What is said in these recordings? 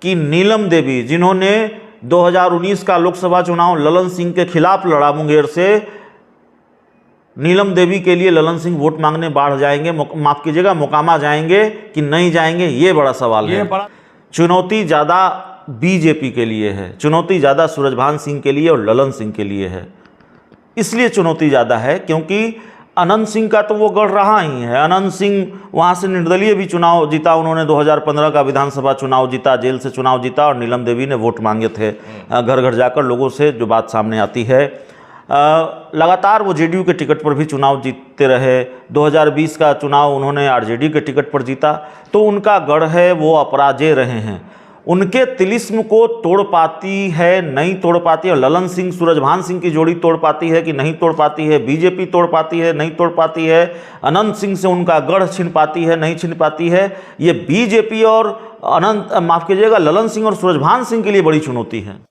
कि नीलम देवी, जिन्होंने 2019 का लोकसभा चुनाव ललन सिंह के खिलाफ लड़ा मुंगेर से, नीलम देवी के लिए ललन सिंह वोट मांगने बाढ़ जाएंगे, माफ कीजिएगा, मोकामा जाएंगे कि नहीं जाएंगे, ये बड़ा सवाल है। चुनौती ज़्यादा बीजेपी के लिए है, चुनौती ज़्यादा सूरजभान सिंह के लिए और ललन सिंह के लिए है। इसलिए चुनौती ज़्यादा है क्योंकि अनंत सिंह का तो वो गढ़ रहा ही है। अनंत सिंह वहाँ से निर्दलीय भी चुनाव जीता, उन्होंने 2015 का विधानसभा चुनाव जीता, जेल से चुनाव जीता, और नीलम देवी ने वोट मांगे थे घर घर जाकर लोगों से, जो बात सामने आती है। लगातार वो जेडीयू के टिकट पर भी चुनाव जीतते रहे। 2020 का चुनाव उन्होंने आरजेडी के टिकट पर जीता, तो उनका गढ़ है, वो अपराजय रहे हैं। उनके तिलिस्म को तोड़ पाती है, नहीं तोड़ पाती है, ललन सिंह सूरजभान सिंह की जोड़ी तोड़ पाती है कि नहीं तोड़ पाती है, बीजेपी तोड़ पाती है, नहीं तोड़ पाती है, अनंत सिंह से उनका गढ़ छिन पाती है, नहीं छिन पाती है। ये बीजेपी और माफ कीजिएगा, ललन सिंह और सूरजभान सिंह के लिए बड़ी चुनौती है।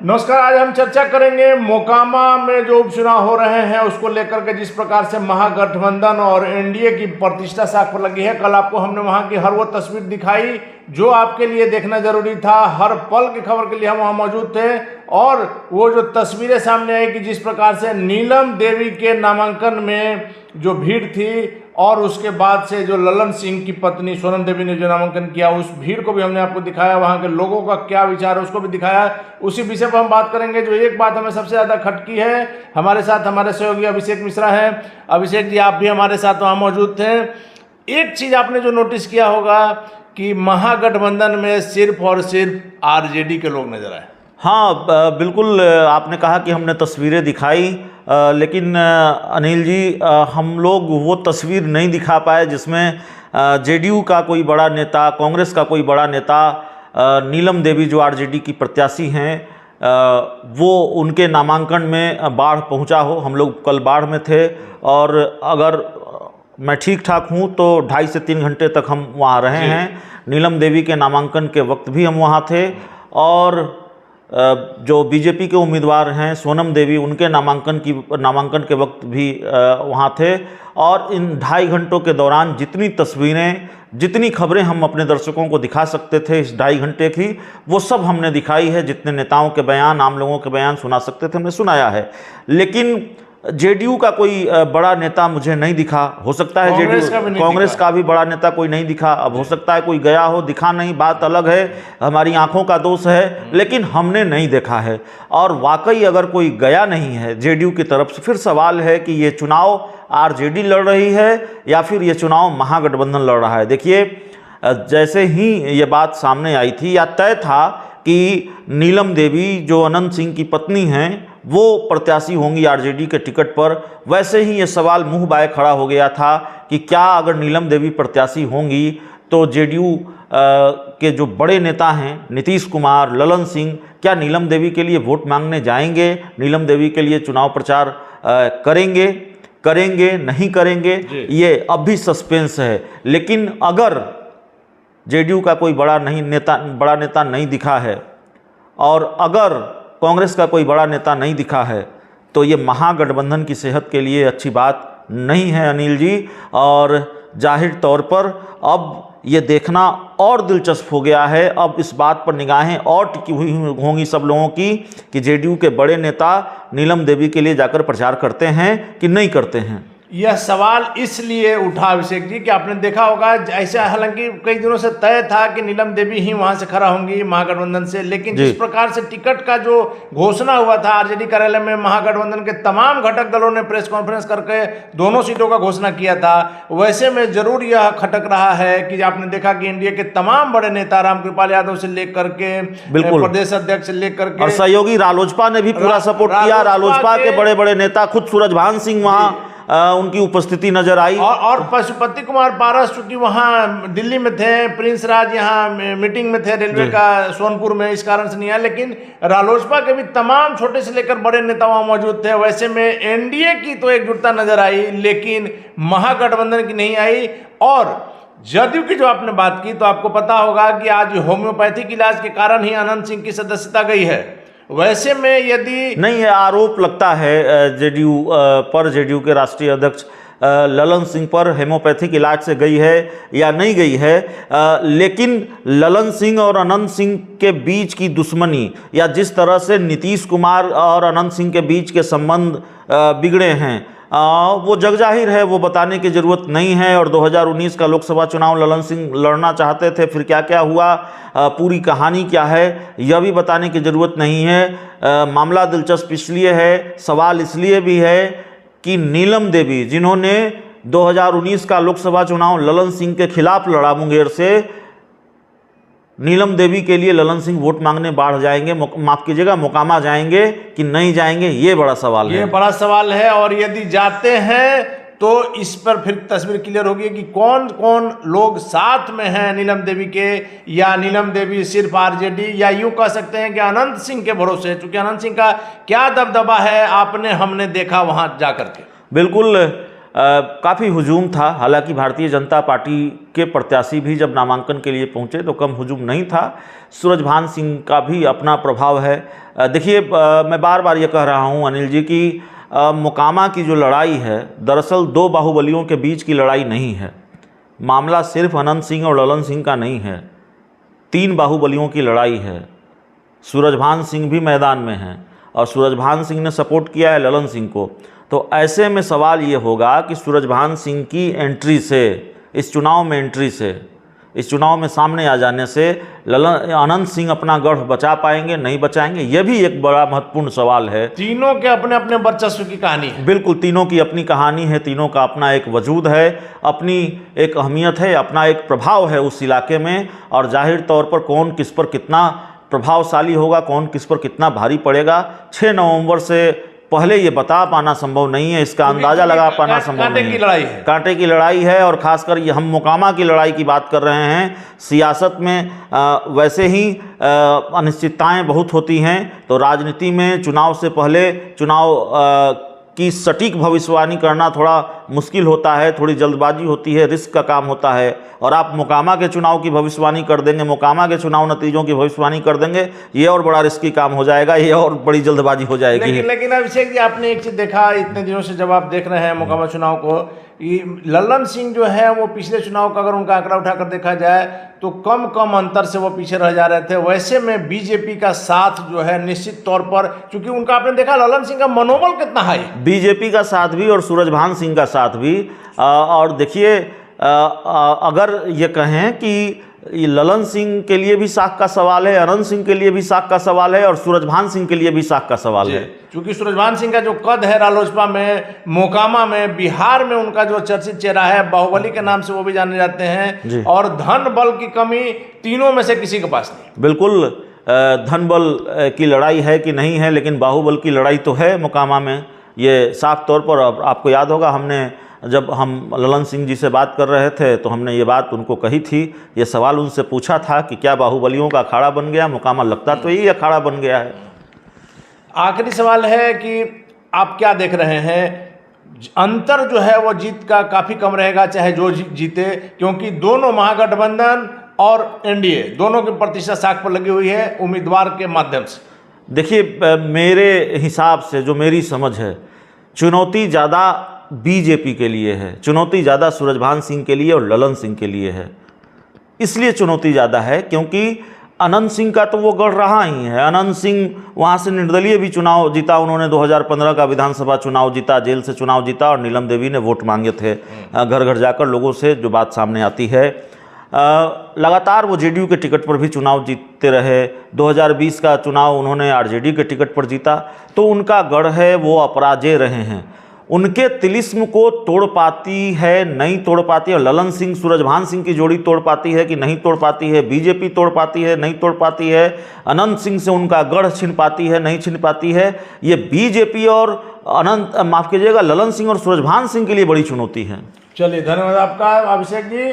नमस्कार, आज हम चर्चा करेंगे मोकामा में जो उपचुनाव हो रहे हैं उसको लेकर के, जिस प्रकार से महागठबंधन और एनडीए की प्रतिष्ठा साख पर लगी है। कल आपको हमने वहां की हर वो तस्वीर दिखाई जो आपके लिए देखना जरूरी था। हर पल की खबर के लिए हम वहां मौजूद थे, और वो जो तस्वीरें सामने आई कि जिस प्रकार से नीलम देवी के नामांकन में जो भीड़ थी, और उसके बाद से जो ललन सिंह की पत्नी सोनम देवी ने जो नामांकन किया, उस भीड़ को भी हमने आपको दिखाया, वहाँ के लोगों का क्या विचार है उसको भी दिखाया। उसी विषय पर हम बात करेंगे। जो एक बात हमें सबसे ज़्यादा खटकी है, हमारे साथ हमारे सहयोगी अभिषेक मिश्रा हैं। अभिषेक जी, आप भी हमारे साथ वहाँ मौजूद थे। एक चीज़ आपने जो नोटिस किया होगा कि महागठबंधन में सिर्फ और सिर्फ आरजेडी के लोग नजर आए। हाँ, बिल्कुल आपने कहा कि हमने तस्वीरें दिखाई, लेकिन अनिल जी, हम लोग वो तस्वीर नहीं दिखा पाए जिसमें जेडीयू का कोई बड़ा नेता, कांग्रेस का कोई बड़ा नेता, नीलम देवी जो आरजेडी की प्रत्याशी हैं, वो उनके नामांकन में बाढ़ पहुंचा हो। हम लोग कल बाढ़ में थे, और अगर मैं ठीक ठाक हूँ तो 2.5 से 3 घंटे तक हम वहाँ रहे हैं। नीलम देवी के नामांकन के वक्त भी हम वहाँ थे, और जो बीजेपी के उम्मीदवार हैं सोनम देवी, उनके नामांकन के वक्त भी वहाँ थे। और इन 2.5 घंटों के दौरान जितनी तस्वीरें, जितनी खबरें हम अपने दर्शकों को दिखा सकते थे इस 2.5 घंटे की, वो सब हमने दिखाई है। जितने नेताओं के बयान, आम लोगों के बयान सुना सकते थे, हमने सुनाया है। लेकिन जेडीयू का कोई बड़ा नेता मुझे नहीं दिखा। हो सकता है जेडीयू, कांग्रेस का भी बड़ा नेता कोई नहीं दिखा। अब हो सकता है कोई गया हो, दिखा नहीं, बात अलग है, हमारी आंखों का दोष है, लेकिन हमने नहीं देखा है। और वाकई अगर कोई गया नहीं है जेडीयू की तरफ से, फिर सवाल है कि ये चुनाव आरजेडी लड़ रही है या फिर ये चुनाव महागठबंधन लड़ रहा है। देखिए, जैसे ही ये बात सामने आई थी, या तय था कि नीलम देवी जो अनंत सिंह की पत्नी हैं वो प्रत्याशी होंगी आरजेडी के टिकट पर, वैसे ही ये सवाल मुंह बाय खड़ा हो गया था कि क्या अगर नीलम देवी प्रत्याशी होंगी तो जेडीयू के जो बड़े नेता हैं नीतीश कुमार, ललन सिंह, क्या नीलम देवी के लिए वोट मांगने जाएंगे, नीलम देवी के लिए चुनाव प्रचार करेंगे नहीं करेंगे, ये अब भी सस्पेंस है। लेकिन अगर जेडीयू का कोई बड़ा नेता नहीं दिखा है, और अगर कांग्रेस का कोई बड़ा नेता नहीं दिखा है, तो ये महागठबंधन की सेहत के लिए अच्छी बात नहीं है अनिल जी। और जाहिर तौर पर अब ये देखना और दिलचस्प हो गया है, अब इस बात पर निगाहें और टिकी हुई होंगी सब लोगों की कि जेडीयू के बड़े नेता नीलम देवी के लिए जाकर प्रचार करते हैं कि नहीं करते हैं। यह सवाल इसलिए उठा अभिषेक जी कि आपने देखा होगा, ऐसा हालांकि कई दिनों से तय था कि नीलम देवी ही वहां से खड़ा होंगी महागठबंधन से, लेकिन जिस प्रकार से टिकट का जो घोषणा हुआ था आरजेडी कार्यालय में, महागठबंधन के तमाम घटक दलों ने प्रेस कॉन्फ्रेंस करके दोनों सीटों का घोषणा किया था, वैसे में जरूर यह खटक रहा है कि आपने देखा कि एनडीए के तमाम बड़े नेता, रामकृपाल यादव से लेकर के प्रदेश अध्यक्ष से लेकर के, और सहयोगी रालोजपा ने भी पूरा सपोर्ट किया। रालोजपा के बड़े बड़े नेता, खुद सूरजभान सिंह वहाँ उनकी उपस्थिति नजर आई, और पशुपति कुमार पारस चूंकि वहाँ दिल्ली में थे, प्रिंस राज यहाँ मीटिंग में थे रेलवे का सोनपुर में, इस कारण से नहीं आया। लेकिन रालोसपा के भी तमाम छोटे से लेकर बड़े नेता वहाँ मौजूद थे। वैसे में एनडीए की तो एकजुटता नजर आई, लेकिन महागठबंधन की नहीं आई। और जदयू की जो आपने बात की, तो आपको पता होगा कि आज होम्योपैथिक इलाज के कारण ही अनंत सिंह की सदस्यता गई है। वैसे में यदि नहीं, आरोप लगता है जेडीयू पर, जेडीयू के राष्ट्रीय अध्यक्ष ललन सिंह पर हेमोपैथिक इलाज से गई है या नहीं गई है, लेकिन ललन सिंह और अनंत सिंह के बीच की दुश्मनी या जिस तरह से नीतीश कुमार और अनंत सिंह के बीच के संबंध बिगड़े हैं वो जग जाहिर है, वो बताने की ज़रूरत नहीं है। और 2019 का लोकसभा चुनाव ललन सिंह लड़ना चाहते थे, फिर क्या क्या हुआ, पूरी कहानी क्या है, यह भी बताने की ज़रूरत नहीं है। मामला दिलचस्प इसलिए है, सवाल इसलिए भी है कि नीलम देवी जिन्होंने 2019 का लोकसभा चुनाव ललन सिंह के खिलाफ लड़ा मुंगेर से, नीलम देवी के लिए ललन सिंह वोट मांगने बाढ़ जाएंगे, माफ़ कीजिएगा मोकामा जाएंगे कि नहीं जाएंगे, ये बड़ा सवाल है। ये बड़ा सवाल है। और यदि जाते हैं तो इस पर फिर तस्वीर क्लियर होगी कि कौन कौन लोग साथ में हैं नीलम देवी के, या नीलम देवी सिर्फ आरजेडी, या यूं कह सकते हैं कि अनंत सिंह के भरोसे, क्योंकि अनंत सिंह का क्या दबदबा है आपने हमने देखा वहां जाकर के। बिल्कुल काफ़ी हुजूम था, हालांकि भारतीय जनता पार्टी के प्रत्याशी भी जब नामांकन के लिए पहुंचे तो कम हुजूम नहीं था। सूरजभान सिंह का भी अपना प्रभाव है। देखिए मैं बार बार ये कह रहा हूं अनिल जी कि मोकामा की जो लड़ाई है दरअसल दो बाहुबलियों के बीच की लड़ाई नहीं है। मामला सिर्फ अनंत सिंह और ललन सिंह का नहीं है, 3 बाहुबलियों की लड़ाई है। सूरजभान सिंह भी मैदान में हैं और सूरजभान सिंह ने सपोर्ट किया है ललन सिंह को। तो ऐसे में सवाल ये होगा कि सूरजभान सिंह की एंट्री से, इस चुनाव में एंट्री से, इस चुनाव में सामने आ जाने से अनंत सिंह अपना गढ़ बचा पाएंगे नहीं बचाएंगे, यह भी एक बड़ा महत्वपूर्ण सवाल है। तीनों के अपने अपने वर्चस्व की कहानी है। बिल्कुल, तीनों की अपनी कहानी है, तीनों का अपना एक वजूद है, अपनी एक अहमियत है, अपना एक प्रभाव है उस इलाके में। और जाहिर तौर पर कौन किस पर कितना प्रभावशाली होगा, कौन किस पर कितना भारी पड़ेगा, 6 नवंबर से पहले ये बता पाना संभव नहीं है, इसका अंदाजा लगा पाना संभव नहीं है। कांटे की लड़ाई है, कांटे की लड़ाई है। और खासकर ये हम मोकामा की लड़ाई की बात कर रहे हैं। सियासत में वैसे ही अनिश्चितताएं बहुत होती हैं, तो राजनीति में चुनाव से पहले चुनाव की सटीक भविष्यवाणी करना थोड़ा मुश्किल होता है, थोड़ी जल्दबाजी होती है, रिस्क का काम होता है। और आप मोकामा के चुनाव की भविष्यवाणी कर देंगे, मोकामा के चुनाव नतीजों की भविष्यवाणी कर देंगे, ये और बड़ा रिस्की काम हो जाएगा, ये और बड़ी जल्दबाजी हो जाएगी। लेकिन अभिषेक जी, आपने एक चीज देखा इतने दिनों से जब आप देख रहे हैं मोकामा चुनाव को, ललन सिंह जो है वो पिछले चुनाव का अगर उनका आंकड़ा उठाकर देखा जाए तो कम अंतर से वो पीछे रह जा रहे थे। वैसे में बीजेपी का साथ जो है निश्चित तौर पर, क्योंकि उनका आपने देखा ललन सिंह का मनोबल कितना हाई, बीजेपी का साथ भी और सूरजभान सिंह का साथ भी। और देखिए अगर ये कहें कि ललन सिंह के लिए भी साख का सवाल है, अनंत सिंह के लिए भी साख का सवाल है और सूरजभान सिंह के लिए भी साख का सवाल है। क्योंकि सूरजभान सिंह का जो कद है रालोसपा में, मोकामा में, बिहार में उनका जो चर्चित चेहरा है, बाहुबली के नाम से वो भी जाने जाते हैं, और धन बल की कमी तीनों में से किसी के पास नहीं। बिल्कुल, धन बल की लड़ाई है कि नहीं है, लेकिन बाहुबल की लड़ाई तो है मोकामा में, ये साफ तौर पर। आपको याद होगा हमने जब हम ललन सिंह जी से बात कर रहे थे तो हमने ये बात उनको कही थी, ये सवाल उनसे पूछा था कि क्या बाहुबलियों का अखाड़ा बन गया मोकामा? लगता तो यही अखाड़ा बन गया है। आखिरी सवाल है कि आप क्या देख रहे हैं, अंतर जो है वो जीत का काफ़ी कम रहेगा चाहे जो जीते, क्योंकि दोनों महागठबंधन और एनडीए दोनों की प्रतिष्ठा साख पर लगी हुई है उम्मीदवार के माध्यम से। देखिए मेरे हिसाब से, जो मेरी समझ है, चुनौती ज़्यादा बीजेपी के लिए है, चुनौती ज़्यादा सूरजभान सिंह के लिए और ललन सिंह के लिए है। इसलिए चुनौती ज़्यादा है क्योंकि अनंत सिंह का तो वो गढ़ रहा ही है। अनंत सिंह वहाँ से निर्दलीय भी चुनाव जीता, उन्होंने 2015 का विधानसभा चुनाव जीता, जेल से चुनाव जीता, और नीलम देवी ने वोट मांगे थे घर घर जाकर लोगों से, जो बात सामने आती है। लगातार वो जेडीयू के टिकट पर भी चुनाव जीतते रहे। 2020 का चुनाव उन्होंने आरजेडी के टिकट पर जीता, तो उनका गढ़ है, वो अपराजय रहे हैं। उनके तिलिस्म को तोड़ पाती है नहीं तोड़ पाती है, ललन सिंह सूरजभान सिंह की जोड़ी तोड़ पाती है कि नहीं तोड़ पाती है, बीजेपी तोड़ पाती है नहीं तोड़ पाती है, अनंत सिंह से उनका गढ़ छिन पाती है नहीं छिन पाती है, ये बीजेपी और माफ़ कीजिएगा ललन सिंह और सूरजभान सिंह के लिए बड़ी चुनौती है। चलिए, धन्यवाद आपका अभिषेक जी।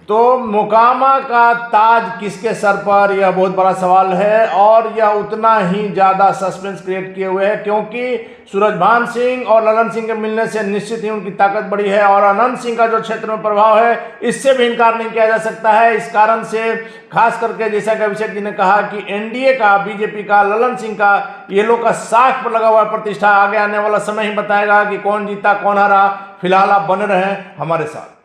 तो मोकामा का ताज किसके सर पर, यह बहुत बड़ा सवाल है और यह उतना ही ज़्यादा सस्पेंस क्रिएट किए हुए है, क्योंकि सूरजभान सिंह और ललन सिंह के मिलने से निश्चित ही उनकी ताकत बढ़ी है और अनंत सिंह का जो क्षेत्र में प्रभाव है इससे भी इनकार नहीं किया जा सकता है। इस कारण से खास करके जैसा कि अभिषेक जी ने कहा कि एनडीए का, बीजेपी का, ललन सिंह का, ये लोग का साख पर लगा हुआ प्रतिष्ठा, आगे आने वाला समय ही बताएगा कि कौन जीता कौन हारा। फिलहाल आप बने रहें हमारे साथ।